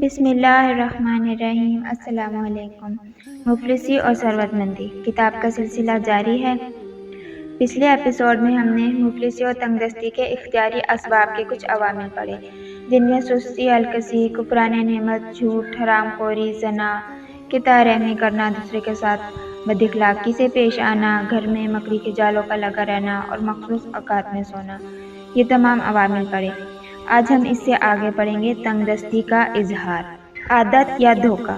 بسم اللہ الرحمن الرحیم۔ السلام علیکم۔ مفلسی اور ثروت مندی کتاب کا سلسلہ جاری ہے۔ پچھلے ایپیسوڈ میں ہم نے مفلسی اور تنگ دستی کے اختیاری اسباب کے کچھ عوامل پڑھے، جن میں سستی، الکسی، کفران نعمت، جھوٹ، حرام خوری، زنا، قطع رحمی کرنا، دوسرے کے ساتھ بد اخلاقی سے پیش آنا، گھر میں مکڑی کے جالوں کا لگا رہنا اور مخصوص اوقات میں سونا، یہ تمام عوامل پڑھے۔ آج ہم اس سے آگے پڑھیں گے تنگ دستی کا اظہار، عادت یا دھوکہ۔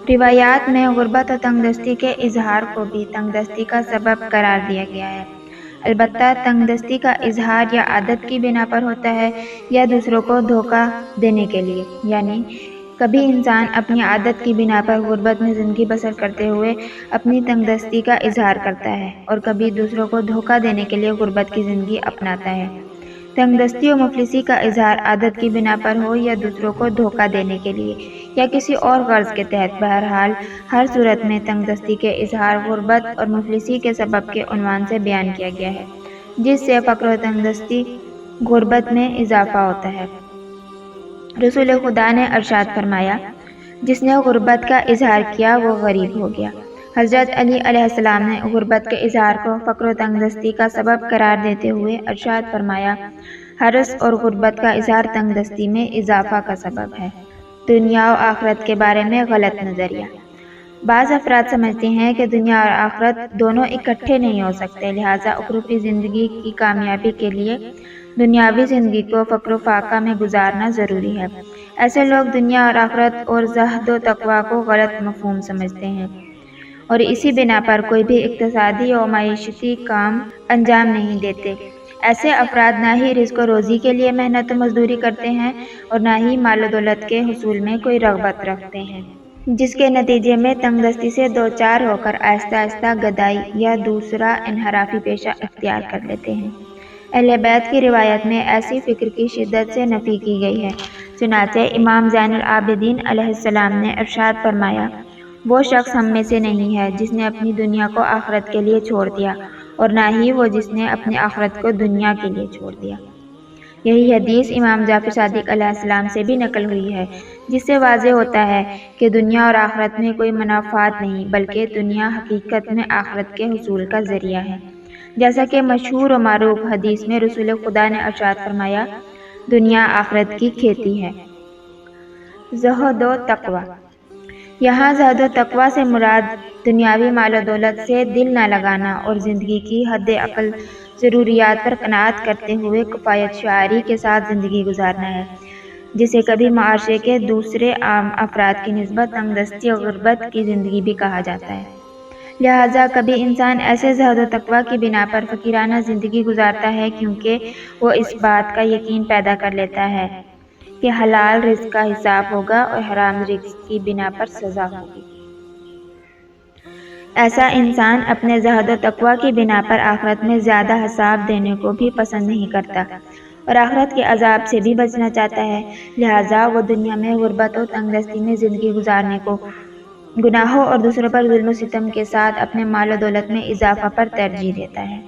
روایات میں غربت اور تنگ دستی کے اظہار کو بھی تنگ دستی کا سبب قرار دیا گیا ہے، البتہ تنگ دستی کا اظہار یا عادت کی بنا پر ہوتا ہے یا دوسروں کو دھوکہ دینے کے لیے، یعنی کبھی انسان اپنی عادت کی بنا پر غربت میں زندگی بسر کرتے ہوئے اپنی تنگ دستی کا اظہار کرتا ہے، اور کبھی دوسروں کو دھوکہ دینے کے لیے غربت کی زندگی اپناتا ہے۔ تنگ دستی اور مفلسی کا اظہار عادت کی بنا پر ہو یا دوسروں کو دھوکہ دینے کے لیے یا کسی اور غرض کے تحت، بہرحال ہر صورت میں تنگ دستی کے اظہار غربت اور مفلسی کے سبب کے عنوان سے بیان کیا گیا ہے، جس سے فقر و تنگ دستی غربت میں اضافہ ہوتا ہے۔ رسول خدا نے ارشاد فرمایا، جس نے غربت کا اظہار کیا وہ غریب ہو گیا۔ حضرت علی علیہ السلام نے غربت کے اظہار کو فقر و تنگ دستی کا سبب قرار دیتے ہوئے ارشاد فرمایا، حرص اور غربت کا اظہار تنگ دستی میں اضافہ کا سبب ہے۔ دنیا و آخرت کے بارے میں غلط نظریہ۔ بعض افراد سمجھتے ہیں کہ دنیا اور آخرت دونوں اکٹھے نہیں ہو سکتے، لہٰذا اخروی زندگی کی کامیابی کے لیے دنیاوی زندگی کو فقر و فاقہ میں گزارنا ضروری ہے۔ ایسے لوگ دنیا اور آخرت اور زہد و تقویٰ کو غلط مفہوم سمجھتے ہیں، اور اسی بنا پر کوئی بھی اقتصادی و معیشتی کام انجام نہیں دیتے۔ ایسے افراد نہ ہی رزق و روزی کے لیے محنت و مزدوری کرتے ہیں اور نہ ہی مال و دولت کے حصول میں کوئی رغبت رکھتے ہیں، جس کے نتیجے میں تنگ دستی سے دوچار ہو کر آہستہ آہستہ گدائی یا دوسرا انحرافی پیشہ اختیار کر لیتے ہیں۔ اہل بیت کی روایت میں ایسی فکر کی شدت سے نفی کی گئی ہے، چنانچہ امام زین العابدین علیہ السلام نے ارشاد فرمایا، وہ شخص ہم میں سے نہیں ہے جس نے اپنی دنیا کو آخرت کے لیے چھوڑ دیا، اور نہ ہی وہ جس نے اپنی آخرت کو دنیا کے لیے چھوڑ دیا۔ یہی حدیث امام جعفر صادق علیہ السلام سے بھی نقل ہوئی ہے، جس سے واضح ہوتا ہے کہ دنیا اور آخرت میں کوئی منافعات نہیں، بلکہ دنیا حقیقت میں آخرت کے حصول کا ذریعہ ہے۔ جیسا کہ مشہور و معروف حدیث میں رسول خدا نے ارشاد فرمایا، دنیا آخرت کی کھیتی ہے۔ زہد و تقویٰ۔ یہاں زہد و تقویٰ سے مراد دنیاوی مال و دولت سے دل نہ لگانا اور زندگی کی حد اقل ضروریات پر قناعت کرتے ہوئے کفایت شعاری کے ساتھ زندگی گزارنا ہے، جسے کبھی معاشرے کے دوسرے عام افراد کی نسبت تنگ دستی اور غربت کی زندگی بھی کہا جاتا ہے۔ لہٰذا کبھی انسان ایسے زہد و تقویٰ کی بنا پر فقیرانہ زندگی گزارتا ہے کیونکہ وہ اس بات کا یقین پیدا کر لیتا ہے کہ حلال رزق کا حساب ہوگا اور حرام رزق کی بنا پر سزا ہوگی۔ ایسا انسان اپنے زہد و تقویٰ کی بنا پر آخرت میں زیادہ حساب دینے کو بھی پسند نہیں کرتا اور آخرت کے عذاب سے بھی بچنا چاہتا ہے، لہٰذا وہ دنیا میں غربت و تنگ دستی میں زندگی گزارنے کو گناہوں اور دوسروں پر ظلم و ستم کے ساتھ اپنے مال و دولت میں اضافہ پر ترجیح دیتا ہے۔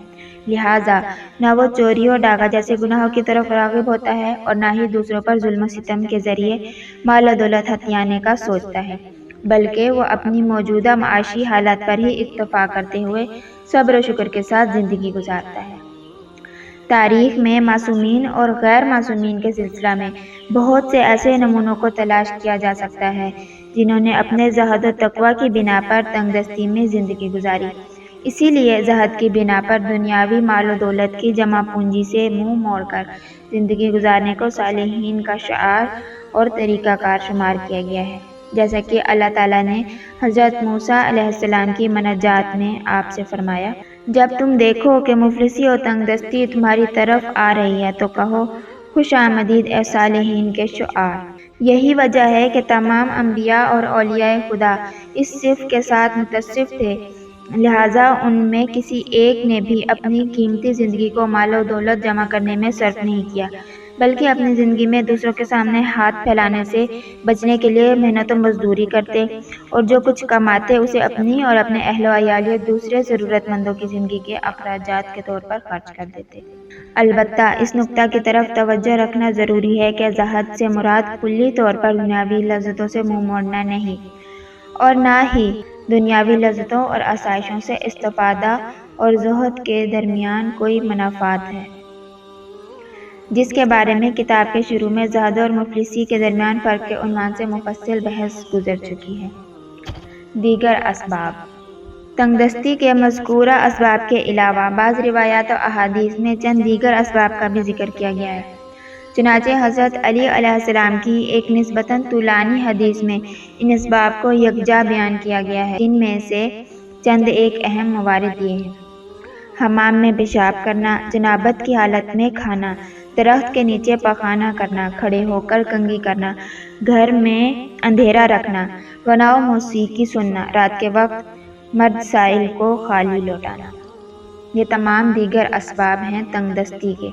لہٰذا نہ وہ چوری اور ڈاکہ جیسے گناہوں کی طرف راغب ہوتا ہے اور نہ ہی دوسروں پر ظلم و ستم کے ذریعے مال و دولت ہتھیانے کا سوچتا ہے، بلکہ وہ اپنی موجودہ معاشی حالت پر ہی اکتفا کرتے ہوئے صبر و شکر کے ساتھ زندگی گزارتا ہے۔ تاریخ میں معصومین اور غیر معصومین کے سلسلہ میں بہت سے ایسے نمونوں کو تلاش کیا جا سکتا ہے جنہوں نے اپنے زہد و تقویٰ کی بنا پر تنگ دستی میں زندگی گزاری۔ اسی لیے زہد کی بنا پر دنیاوی مال و دولت کی جمع پونجی سے منہ موڑ کر زندگی گزارنے کو صالحین کا شعار اور طریقہ کار شمار کیا گیا ہے، جیسا کہ اللہ تعالیٰ نے حضرت موسیٰ علیہ السلام کی مناجات میں آپ سے فرمایا، جب تم دیکھو کہ مفلسی اور تنگ دستی تمہاری طرف آ رہی ہے تو کہو، خوش آمدید اے صالحین کے شعار۔ یہی وجہ ہے کہ تمام انبیاء اور اولیاء خدا اس صفت کے ساتھ متصف تھے، لہٰذا ان میں کسی ایک نے بھی اپنی قیمتی زندگی کو مال و دولت جمع کرنے میں صرف نہیں کیا، بلکہ اپنی زندگی میں دوسروں کے سامنے ہاتھ پھیلانے سے بچنے کے لیے محنت و مزدوری کرتے اور جو کچھ کماتے اسے اپنی اور اپنے اہل و عیال یا دوسرے ضرورت مندوں کی زندگی کے اخراجات کے طور پر خرچ کر دیتے۔ البتہ اس نقطہ کی طرف توجہ رکھنا ضروری ہے کہ زہد سے مراد کلی طور پر دنیاوی لذتوں سے منہ موڑنا نہیں، اور نہ ہی دنیاوی لذتوں اور آسائشوں سے استفادہ اور زہد کے درمیان کوئی منافات ہے، جس کے بارے میں کتاب کے شروع میں زہد اور مفلسی کے درمیان فرق کے عنوان سے مفصل بحث گزر چکی ہے۔ دیگر اسباب۔ تنگ دستی کے مذکورہ اسباب کے علاوہ بعض روایات و احادیث میں چند دیگر اسباب کا بھی ذکر کیا گیا ہے۔ چنانچہ حضرت علی علیہ السلام کی ایک نسبتاً طولانی حدیث میں ان اسباب کو یکجا بیان کیا گیا ہے، جن میں سے چند ایک اہم موارد یہ ہیں: حمام میں پیشاب کرنا، جنابت کی حالت میں کھانا، درخت کے نیچے پخانہ کرنا، کھڑے ہو کر کنگھی کرنا، گھر میں اندھیرا رکھنا، غنا و موسیقی سننا، رات کے وقت مرد سائل کو خالی لوٹانا۔ یہ تمام دیگر اسباب ہیں تنگ دستی کے۔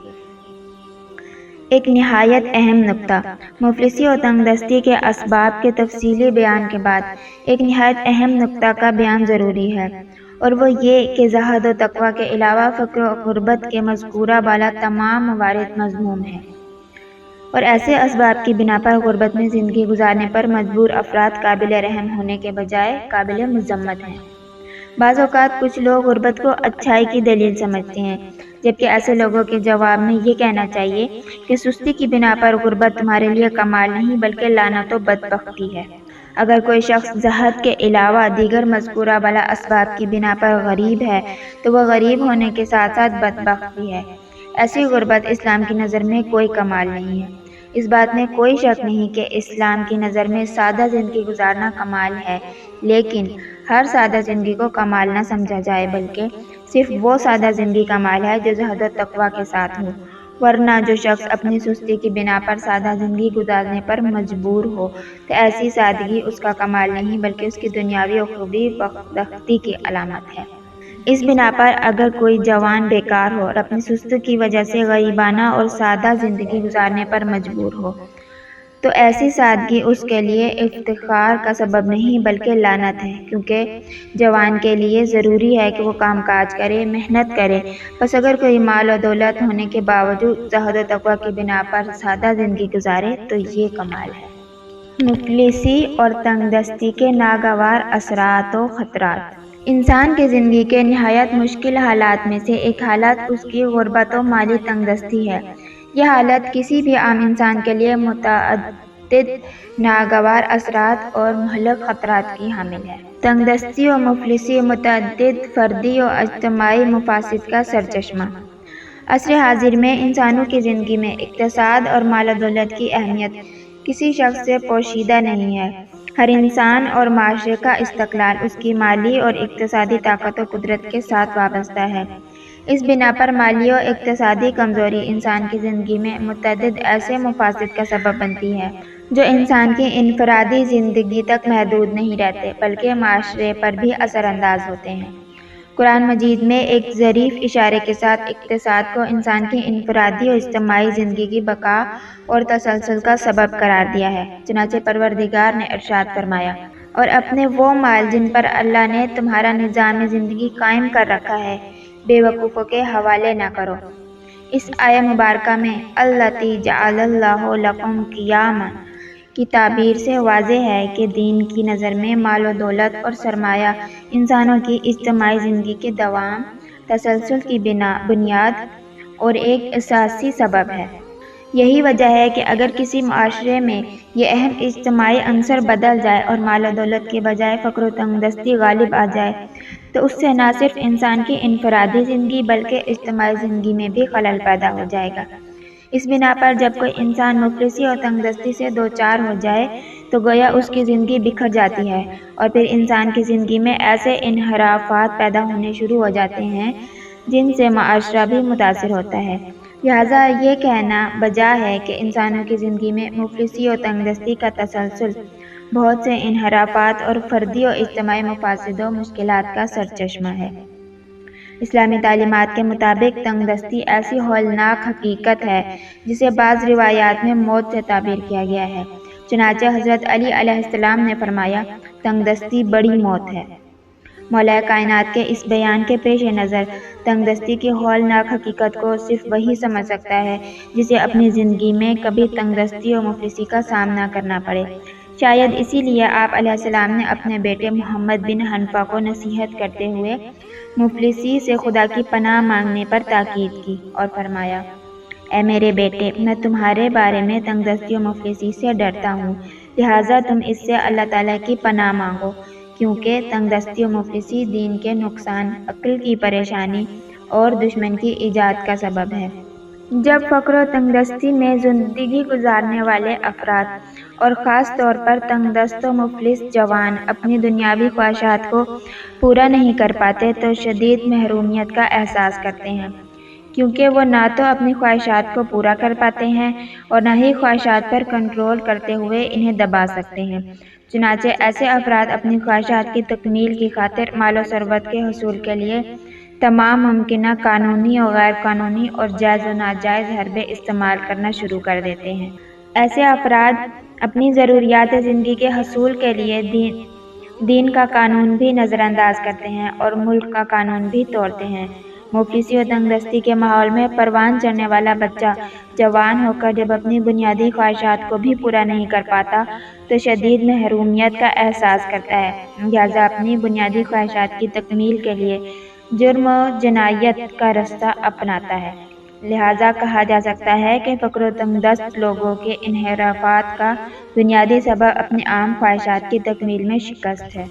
ایک نہایت اہم نکتہ: مفلسی اور تنگ دستی کے اسباب کے تفصیلی بیان کے بعد ایک نہایت اہم نکتہ کا بیان ضروری ہے، اور وہ یہ کہ زہد و تقویٰ کے علاوہ فقر و غربت کے مذکورہ بالا تمام موارد مذموم ہیں، اور ایسے اسباب کی بنا پر غربت میں زندگی گزارنے پر مجبور افراد قابل رحم ہونے کے بجائے قابل مذمت ہیں۔ بعض اوقات کچھ لوگ غربت کو اچھائی کی دلیل سمجھتے ہیں، جبکہ ایسے لوگوں کے جواب میں یہ کہنا چاہیے کہ سستی کی بنا پر غربت تمہارے لیے کمال نہیں بلکہ لعنت و بدبختی ہے۔ اگر کوئی شخص زہد کے علاوہ دیگر مذکورہ بالا اسباب کی بنا پر غریب ہے تو وہ غریب ہونے کے ساتھ ساتھ بدبخت بھی ہے۔ ایسی غربت اسلام کی نظر میں کوئی کمال نہیں ہے۔ اس بات میں کوئی شک نہیں کہ اسلام کی نظر میں سادہ زندگی گزارنا کمال ہے، لیکن ہر سادہ زندگی کو کمال نہ سمجھا جائے بلکہ صرف وہ سادہ زندگی کمال ہے جو زہد و تقویٰ کے ساتھ ہو، ورنہ جو شخص اپنی سستی کی بنا پر سادہ زندگی گزارنے پر مجبور ہو تو ایسی سادگی اس کا کمال نہیں بلکہ اس کی دنیاوی و اخروی بدبختی کی علامت ہے۔ اس بنا پر اگر کوئی جوان بیکار ہو اور اپنی سستی کی وجہ سے غریبانہ اور سادہ زندگی گزارنے پر مجبور ہو تو ایسی سادگی اس کے لیے افتخار کا سبب نہیں بلکہ لعنت ہے، کیونکہ جوان کے لیے ضروری ہے کہ وہ کام کاج کرے، محنت کرے۔ بس اگر کوئی مال و دولت ہونے کے باوجود زہد و تقویٰ کی بنا پر سادہ زندگی گزارے تو یہ کمال ہے۔ مفلسی اور تنگ دستی کے ناگوار اثرات و خطرات۔ انسان کی زندگی کے نہایت مشکل حالات میں سے ایک حالت اس کی غربت و مالی تنگ دستی ہے۔ یہ حالت کسی بھی عام انسان کے لیے متعدد ناگوار اثرات اور مہلک خطرات کی حامل ہے۔ تنگ دستی و مفلسی متعدد فردی و اجتماعی مفاسد کا سرچشمہ۔ عصر حاضر میں انسانوں کی زندگی میں اقتصاد اور مال و دولت کی اہمیت کسی شخص سے پوشیدہ نہیں ہے۔ ہر انسان اور معاشرے کا استقلال اس کی مالی اور اقتصادی طاقت و قدرت کے ساتھ وابستہ ہے۔ اس بنا پر مالی و اقتصادی کمزوری انسان کی زندگی میں متعدد ایسے مفاسد کا سبب بنتی ہے جو انسان کی انفرادی زندگی تک محدود نہیں رہتے بلکہ معاشرے پر بھی اثر انداز ہوتے ہیں۔ قرآن مجید میں ایک ظریف اشارے کے ساتھ اقتصاد کو انسان کی انفرادی اور اجتماعی زندگی کی بقا اور تسلسل کا سبب قرار دیا ہے۔ چنانچہ پروردگار نے ارشاد فرمایا، اور اپنے وہ مال جن پر اللہ نے تمہارا نظام زندگی قائم کر رکھا ہے بے وقوفوں کے حوالے نہ کرو۔ اس آیہ مبارکہ میں اللاتی جعل اللہ لکم قیاما کی تعبیر سے واضح ہے کہ دین کی نظر میں مال و دولت اور سرمایہ انسانوں کی اجتماعی زندگی کے دوام، تسلسل کی بنیاد اور ایک اساسی سبب ہے۔ یہی وجہ ہے کہ اگر کسی معاشرے میں یہ اہم اجتماعی عنصر بدل جائے اور مال و دولت کے بجائے فقر و تنگ دستی غالب آ جائے تو اس سے نہ صرف انسان کی انفرادی زندگی بلکہ اجتماعی زندگی میں بھی خلل پیدا ہو جائے گا۔ اس بنا پر جب کوئی انسان مفلسی اور تنگ دستی سے دوچار ہو جائے تو گویا اس کی زندگی بکھر جاتی ہے، اور پھر انسان کی زندگی میں ایسے انحرافات پیدا ہونے شروع ہو جاتے ہیں جن سے معاشرہ بھی متاثر ہوتا ہے۔ لہٰذا یہ کہنا بجا ہے کہ انسانوں کی زندگی میں مفلسی اور تنگ دستی کا تسلسل بہت سے انحرافات اور فردی و اجتماعی مفاسد و مشکلات کا سرچشمہ ہے۔ اسلامی تعلیمات کے مطابق تنگ دستی ایسی ہولناک حقیقت ہے جسے بعض روایات میں موت سے تعبیر کیا گیا ہے۔ چنانچہ حضرت علی علیہ السلام نے فرمایا، تنگ دستی بڑی موت ہے۔ مولا کائنات کے اس بیان کے پیش نظر تنگ دستی کی ہولناک حقیقت کو صرف وہی سمجھ سکتا ہے جسے اپنی زندگی میں کبھی تنگ دستی اور مفلسی کا سامنا کرنا پڑے۔ شاید اسی لیے آپ علیہ السلام نے اپنے بیٹے محمد بن حنفیہ کو نصیحت کرتے ہوئے مفلسی سے خدا کی پناہ مانگنے پر تاکید کی اور فرمایا: اے میرے بیٹے، میں تمہارے بارے میں تنگ دستی و مفلسی سے ڈرتا ہوں، لہٰذا تم اس سے اللہ تعالیٰ کی پناہ مانگو، کیونکہ تنگ دستی و مفلسی دین کے نقصان، عقل کی پریشانی اور دشمن کی ایجاد کا سبب ہے۔ جب فقر و تنگ دستی میں زندگی گزارنے والے افراد اور خاص طور پر تنگ دست و مفلس جوان اپنی دنیاوی خواہشات کو پورا نہیں کر پاتے تو شدید محرومیت کا احساس کرتے ہیں، کیونکہ وہ نہ تو اپنی خواہشات کو پورا کر پاتے ہیں اور نہ ہی خواہشات پر کنٹرول کرتے ہوئے انہیں دبا سکتے ہیں۔ چنانچہ ایسے افراد اپنی خواہشات کی تکمیل کی خاطر مال و ثروت کے حصول کے لیے تمام ممکنہ قانونی و غیر قانونی اور جائز و ناجائز حربے استعمال کرنا شروع کر دیتے ہیں۔ ایسے افراد اپنی ضروریات زندگی کے حصول کے لیے دین کا قانون بھی نظر انداز کرتے ہیں اور ملک کا قانون بھی توڑتے ہیں۔ مفلسی و تنگ دستی کے ماحول میں پروان چڑھنے والا بچہ جوان ہو کر جب اپنی بنیادی خواہشات کو بھی پورا نہیں کر پاتا تو شدید محرومیت کا احساس کرتا ہے، لہٰذا اپنی بنیادی خواہشات کی تکمیل کے لیے جرم و جنایت کا رستہ اپناتا ہے۔ لہٰذا کہا جا سکتا ہے کہ فقر و تنگ دست لوگوں کے انحرافات کا بنیادی سبب اپنی عام خواہشات کی تکمیل میں شکست ہے۔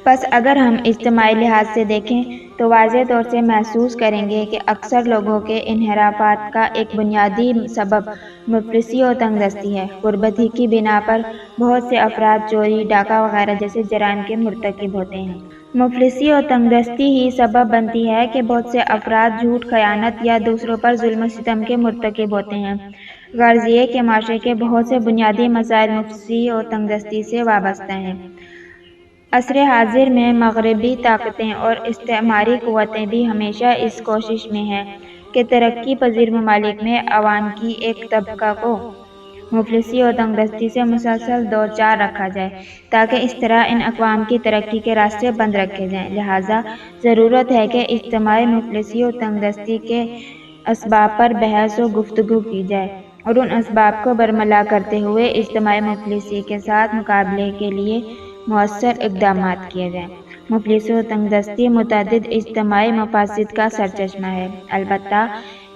پس اگر ہم اجتماعی لحاظ سے دیکھیں تو واضح طور سے محسوس کریں گے کہ اکثر لوگوں کے انحرافات کا ایک بنیادی سبب مفلسی و تنگ دستی ہے۔ غربت ہی کی بنا پر بہت سے افراد چوری، ڈاکہ وغیرہ جیسے جرائم کے مرتکب ہوتے ہیں۔ مفلسی و تنگ دستی ہی سبب بنتی ہے کہ بہت سے افراد جھوٹ، خیانت یا دوسروں پر ظلم و ستم کے مرتکب ہوتے ہیں۔ غرض یہ کہ معاشرے کے بہت سے بنیادی مسائل مفلسی و تنگ دستی سے وابستہ ہیں۔ عصر حاضر میں مغربی طاقتیں اور استعماری قوتیں بھی ہمیشہ اس کوشش میں ہیں کہ ترقی پذیر ممالک میں عوام کی ایک طبقہ کو مفلسی و تنگ دستی سے مسلسل دوچار رکھا جائے تاکہ اس طرح ان اقوام کی ترقی کے راستے بند رکھے جائیں۔ لہٰذا ضرورت ہے کہ اجتماعی مفلسی و تنگ دستی کے اسباب پر بحث و گفتگو کی جائے اور ان اسباب کو برملا کرتے ہوئے اجتماعی مفلسی کے ساتھ مقابلے کے لیے مؤثر اقدامات کیے جائیں۔ مفلسی و تنگ دستی متعدد اجتماعی مفاسد کا سرچشمہ ہے، البتہ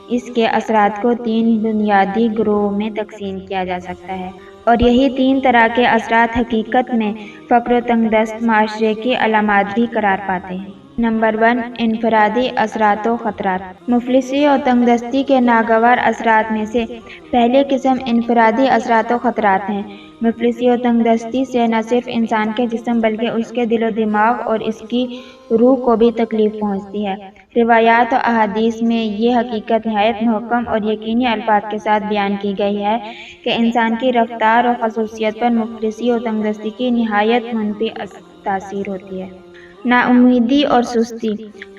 اس کے اثرات کو 3 بنیادی گروہوں میں تقسیم کیا جا سکتا ہے، اور یہی 3 طرح کے اثرات حقیقت میں فقر و تنگ دست معاشرے کی علامات بھی قرار پاتے ہیں۔ نمبر 1، انفرادی اثرات و خطرات۔ مفلسی و تنگ دستی کے ناگوار اثرات میں سے پہلی قسم انفرادی اثرات و خطرات ہیں۔ مفلسی و تنگ دستی سے نہ صرف انسان کے جسم بلکہ اس کے دل و دماغ اور اس کی روح کو بھی تکلیف پہنچتی ہے۔ روایات و احادیث میں یہ حقیقت نہایت محکم اور یقینی الفاظ کے ساتھ بیان کی گئی ہے کہ انسان کی رفتار و خصوصیت پر مفلسی و تنگ دستی کی نہایت منفی تاثیر ہوتی ہے۔ ناامیدی اور سستی۔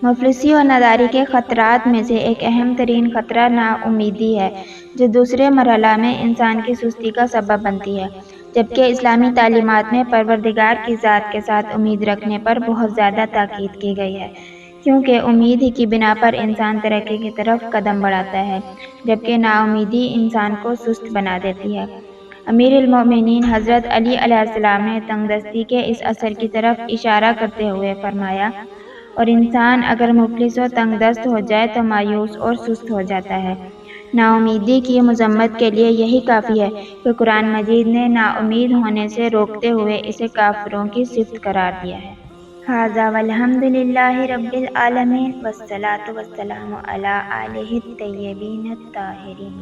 مفلسی و ناداری کے خطرات میں سے ایک اہم ترین خطرہ ناامیدی ہے، جو دوسرے مرحلہ میں انسان کی سستی کا سبب بنتی ہے، جبکہ اسلامی تعلیمات میں پروردگار کی ذات کے ساتھ امید رکھنے پر بہت زیادہ تاکید کی گئی ہے، کیونکہ امید ہی کی بنا پر انسان ترقی کی طرف قدم بڑھاتا ہے، جبکہ ناامیدی انسان کو سست بنا دیتی ہے۔ امیر المومنین حضرت علی علیہ السلام نے تنگ دستی کے اس اثر کی طرف اشارہ کرتے ہوئے فرمایا، اور انسان اگر مفلس و تنگ دست ہو جائے تو مایوس اور سست ہو جاتا ہے۔ ناامیدی کی مذمت کے لیے یہی کافی ہے کہ قرآن مجید نے ناامید ہونے سے روکتے ہوئے اسے کافروں کی صفت قرار دیا ہے۔ ھذا والحمد للہ رب العالمین والصلاۃ والسلام علی آلہ الطیبین الطاہرین۔